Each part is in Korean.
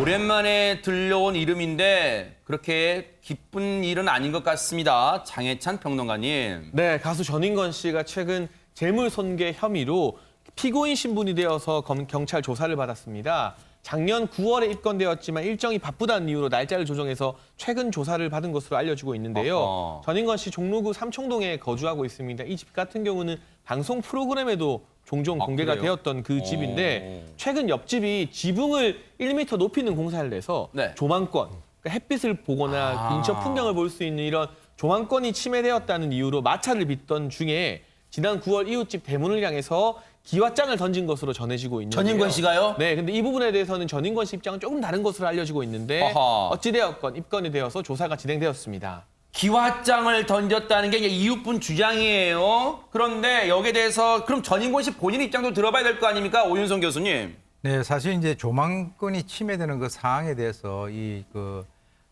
오랜만에 들려온 이름인데 그렇게 기쁜 일은 아닌 것 같습니다. 장해찬 평론가님. 네, 가수 전인권 씨가 최근 재물손괴 혐의로 피고인 신분이 되어서 경찰 조사를 받았습니다. 작년 9월에 입건되었지만 일정이 바쁘다는 이유로 날짜를 조정해서 최근 조사를 받은 것으로 알려지고 있는데요. 전인권 씨 종로구 삼청동에 거주하고 있습니다. 이 집 같은 경우는 방송 프로그램에도 종종 공개가 그래요? 되었던 그 집인데 최근 옆집이 지붕을 1m 높이는 공사를 해서 네. 조망권, 그러니까 햇빛을 보거나 근처 풍경을 볼 수 있는 이런 조망권이 침해되었다는 이유로 마찰을 빚던 중에 지난 9월 이웃집 대문을 향해서 기왓장을 던진 것으로 전해지고 있는데요. 전인권 씨가요? 네, 근데 이 부분에 대해서는 전인권 씨 입장은 조금 다른 것으로 알려지고 있는데 어허. 어찌되었건 입건이 되어서 조사가 진행되었습니다. 기왓장을 던졌다는 게 이제 이웃분 주장이에요. 그런데 여기에 대해서 그럼 전인권 씨 본인 입장도 들어봐야 될 거 아닙니까? 오윤성 교수님. 네, 사실 이제 조망권이 침해되는 그 사항에 대해서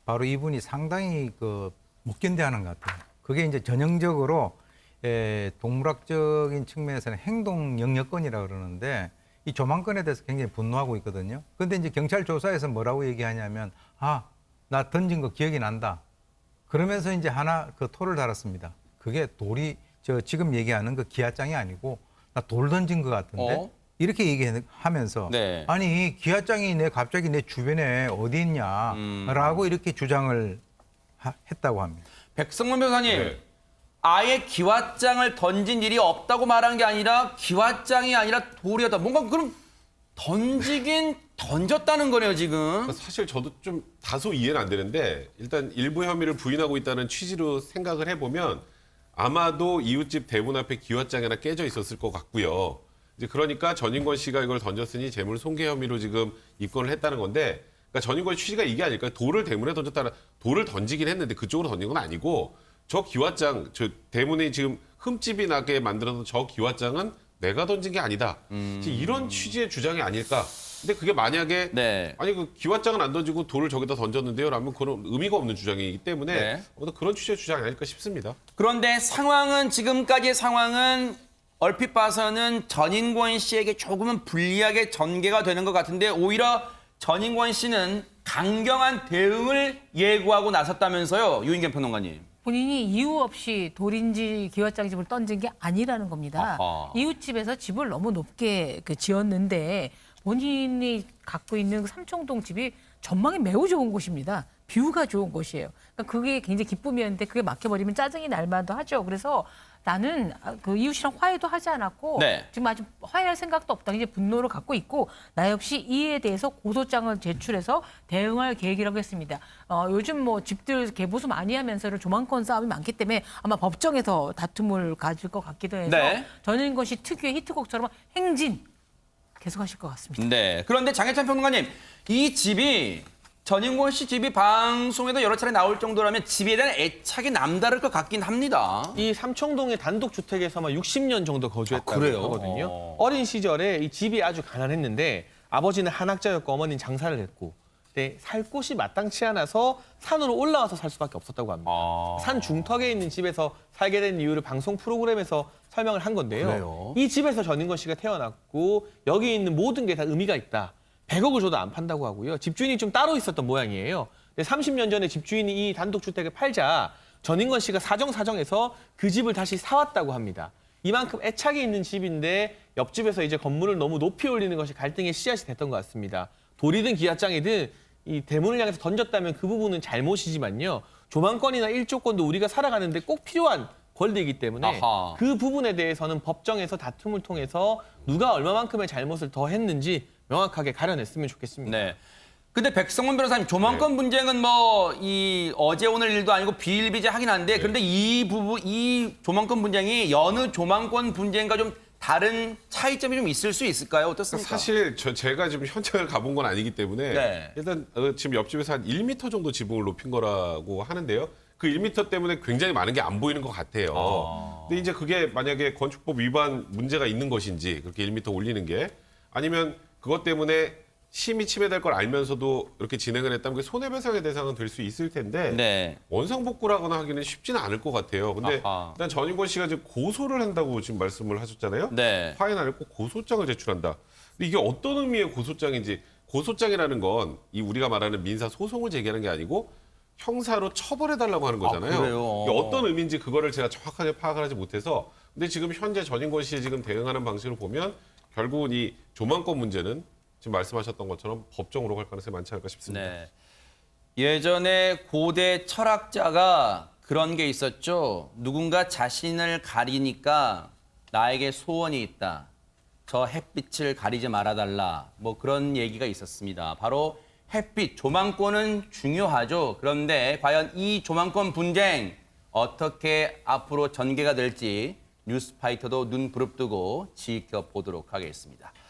바로 이분이 상당히 못 견뎌하는 것 같아요. 그게 이제 전형적으로 동물학적인 측면에서는 행동 영역권이라고 그러는데 이 조망권에 대해서 굉장히 분노하고 있거든요. 그런데 이제 경찰 조사에서 뭐라고 얘기하냐면 나 던진 거 기억이 난다. 그러면서 이제 하나 토를 달았습니다. 그게 돌이 지금 얘기하는 그 기왓장이 아니고 나 돌 던진 것 같은데 이렇게 얘기하면서 네. 아니 기왓장이 갑자기 내 주변에 어디 있냐라고 이렇게 주장을 했다고 합니다. 백성문 변호사님. 아예 기왓장을 던진 일이 없다고 말한 게 아니라 기왓장이 아니라 돌이었다. 뭔가 그럼 던지긴 던졌다는 거네요, 지금. 사실 저도 좀 다소 이해는 안 되는데 일단 일부 혐의를 부인하고 있다는 취지로 생각을 해보면 아마도 이웃집 대문 앞에 기왓장이 하나 깨져 있었을 것 같고요. 이제 그러니까 전인권 씨가 이걸 던졌으니 재물 손괴 혐의로 지금 입건을 했다는 건데 그러니까 전인권 취지가 이게 아닐까요? 돌을 대문에 던졌다는 돌을 던지긴 했는데 그쪽으로 던진 건 아니고 저 기왓장, 저 대문에 지금 흠집이 나게 만들어서 저 기왓장은 내가 던진 게 아니다. 이런 취지의 주장이 아닐까. 근데 그게 만약에 네. 아니 그 기왓장은 안 던지고 돌을 저기다 던졌는데요라면 그런 의미가 없는 주장이기 때문에 네. 그런 취지의 주장이 아닐까 싶습니다. 그런데 지금까지의 상황은 얼핏 봐서는 전인권 씨에게 조금은 불리하게 전개가 되는 것 같은데 오히려 전인권 씨는 강경한 대응을 예고하고 나섰다면서요, 유인경 평론가님. 본인이 이유 없이 돌인지 기왓장집을 던진 게 아니라는 겁니다. 아하. 이웃집에서 집을 너무 높게 지었는데 본인이 갖고 있는 그 삼청동 집이 전망이 매우 좋은 곳입니다. 뷰가 좋은 곳이에요. 그러니까 그게 굉장히 기쁨이었는데 그게 막혀버리면 짜증이 날 만도 하죠. 그래서 나는 그 이웃이랑 화해도 하지 않았고 네. 지금 아직 화해할 생각도 없다. 이제 분노를 갖고 있고 나 역시 이에 대해서 고소장을 제출해서 대응할 계획이라고 했습니다. 요즘 뭐 집들 개보수 많이 하면서 조망권 싸움이 많기 때문에 아마 법정에서 다툼을 가질 것 같기도 해서 네. 전인권 씨 특유의 히트곡처럼 행진 계속하실 것 같습니다. 네. 그런데 장해찬 평론가님, 이 집이 전인권 씨 집이 방송에도 여러 차례 나올 정도라면 집에 대한 애착이 남다를 것 같긴 합니다. 이 삼청동의 단독주택에서만 60년 정도 거주했다고 그래요? 하거든요. 어린 시절에 이 집이 아주 가난했는데 아버지는 한학자였고 어머니는 장사를 했고 근데 살 곳이 마땅치 않아서 산으로 올라와서 살 수밖에 없었다고 합니다. 산 중턱에 있는 집에서 살게 된 이유를 방송 프로그램에서 설명을 한 건데요. 그래요? 이 집에서 전인권 씨가 태어났고 여기 있는 모든 게 다 의미가 있다. 100억을 줘도 안 판다고 하고요. 집주인이 좀 따로 있었던 모양이에요. 근데 30년 전에 집주인이 이 단독주택을 팔자 전인권 씨가 사정사정해서 그 집을 다시 사왔다고 합니다. 이만큼 애착이 있는 집인데 옆집에서 이제 건물을 너무 높이 올리는 것이 갈등의 씨앗이 됐던 것 같습니다. 돌이든 기왓장이든 이 대문을 향해서 던졌다면 그 부분은 잘못이지만요. 조망권이나 일조권도 우리가 살아가는데 꼭 필요한 권리이기 때문에 아하. 그 부분에 대해서는 법정에서 다툼을 통해서 누가 얼마만큼의 잘못을 더 했는지 명확하게 가려냈으면 좋겠습니다. 네. 근데 백성문 변호사님, 조망권 분쟁은 이 어제 오늘 일도 아니고 비일비재하긴 한데 그런데 이 조망권 분쟁이 여느 조망권 분쟁과 좀 다른 차이점이 좀 있을 수 있을까요? 어떻습니까? 사실 제가 지금 현장을 가본 건 아니기 때문에 네. 일단 지금 옆집에서 한 1m 정도 지붕을 높인 거라고 하는데요. 그 1m 때문에 굉장히 많은 게 안 보이는 것 같아요. 근데 이제 그게 만약에 건축법 위반 문제가 있는 것인지 그렇게 1m 올리는 게 아니면 그것 때문에 심히 침해될 걸 알면서도 이렇게 진행을 했다면 그게 손해배상의 대상은 될 수 있을 텐데 네. 원상복구라거나 하기는 쉽지는 않을 것 같아요. 근데 아하. 일단 전인권 씨가 지금 고소를 한다고 지금 말씀을 하셨잖아요. 네. 화해는 안 했고 고소장을 제출한다. 근데 이게 어떤 의미의 고소장인지 고소장이라는 건 이 우리가 말하는 민사 소송을 제기하는 게 아니고 형사로 처벌해달라고 하는 거잖아요. 그래요? 이게 어떤 의미인지 그거를 제가 정확하게 파악을 하지 못해서 근데 지금 현재 전인권 씨의 지금 대응하는 방식을 보면 결국은 이 조망권 문제는 지금 말씀하셨던 것처럼 법정으로 갈 가능성이 많지 않을까 싶습니다. 네. 예전에 고대 철학자가 그런 게 있었죠. 누군가 자신을 가리니까 나에게 소원이 있다. 저 햇빛을 가리지 말아달라. 뭐 그런 얘기가 있었습니다. 바로 햇빛, 조망권은 중요하죠. 그런데 과연 이 조망권 분쟁 어떻게 앞으로 전개가 될지 뉴스파이터도 눈 부릅뜨고 지켜보도록 하겠습니다.